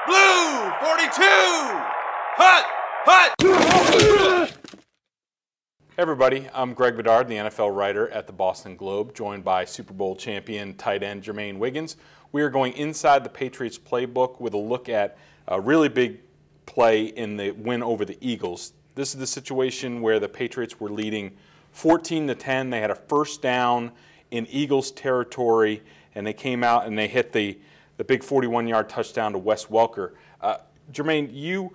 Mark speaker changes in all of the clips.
Speaker 1: Blue 42. Hut, hut.
Speaker 2: Hey everybody, I'm Greg Bedard, the NFL writer at the Boston Globe, joined by Super Bowl champion tight end Jermaine Wiggins. We are going inside the Patriots playbook with a look at a really big play in the win over the Eagles. This is the situation where the Patriots were leading 14-10. They had a first down in Eagles territory, and they came out and they hit the big 41-yard touchdown to Wes Welker. Jermaine,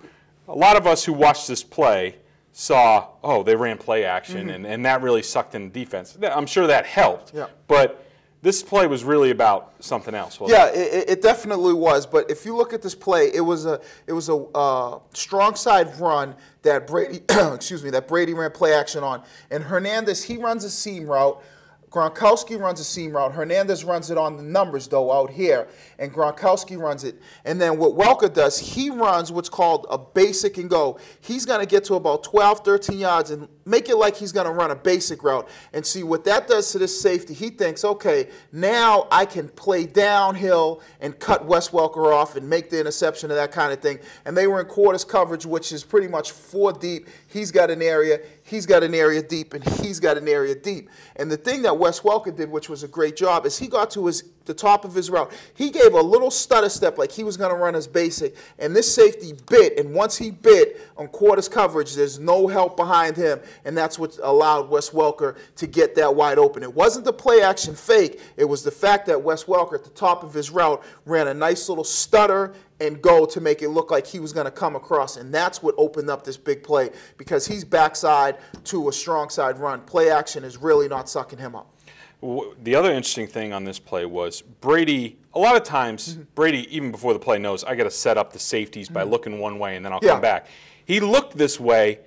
Speaker 2: a lot of us who watched this play saw, oh, they ran play action, and that really sucked in defense. I'm sure that helped, but this play was really about something else, wasn't it?
Speaker 3: It definitely was. But if you look at this play, it was a strong side run that Brady, that Brady ran play action on, and Hernandez, he runs a seam route. Gronkowski runs a seam route. Hernandez runs it on the numbers, though, out here, and Gronkowski runs it. And then what Welker does, he runs what's called a basic and go. He's going to get to about 12, 13 yards and make it like he's going to run a basic route. And see what that does to this safety. He thinks, okay, now I can play downhill and cut Wes Welker off and make the interception and that kind of thing. And they were in quarters coverage, which is pretty much 4 deep. He's got an area. He's got an area deep, and he's got an area deep. And the thing that Wes Welker did, which was a great job, is he got to the top of his route. He gave a little stutter step like he was going to run his basic, and this safety bit, and once he bit on quarters coverage, there's no help behind him, and that's what allowed Wes Welker to get that wide open. It wasn't the play action fake. It was the fact that Wes Welker, at the top of his route, ran a nice little stutter and go to make it look like he was going to come across. And that's what opened up this big play, because he's backside to a strong side run. Play action is really not sucking him up.
Speaker 2: The other interesting thing on this play was Brady, a lot of times, Brady, even before the play, knows I got to set up the safeties by looking one way and then I'll come back. He looked this way,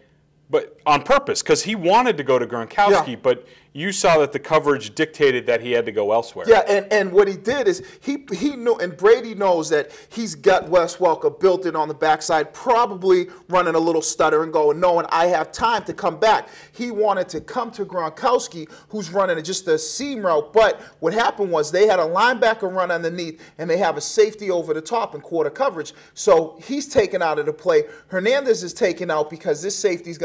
Speaker 2: but on purpose, because he wanted to go to Gronkowski, but you saw that the coverage dictated that he had to go elsewhere.
Speaker 3: Yeah, and what he did is he knew, and Brady knows that he's got Wes Welker built in on the backside, probably running a little stutter and go, and knowing I have time to come back. He wanted to come to Gronkowski, who's running just a seam route, but what happened was they had a linebacker run underneath, and they have a safety over the top in quarter coverage. So he's taken out of the play. Hernandez is taken out because this safety's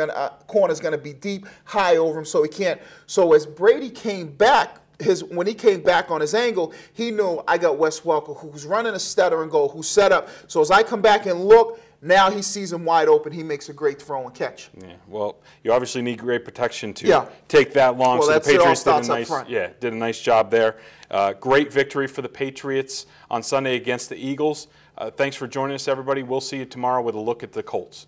Speaker 3: corner's going to be deep, high over him, so he can't. So as Brady came back, when he came back on his angle, he knew I got Wes Welker, who's running a stutter and go, who's set up. So as I come back and look, now he sees him wide open. He makes a great throw and catch.
Speaker 2: Yeah, well, you obviously need great protection to take that long.
Speaker 3: Well,
Speaker 2: so the Patriots
Speaker 3: did
Speaker 2: a nice job there. Great victory for the Patriots on Sunday against the Eagles. Thanks for joining us, everybody. We'll see you tomorrow with a look at the Colts.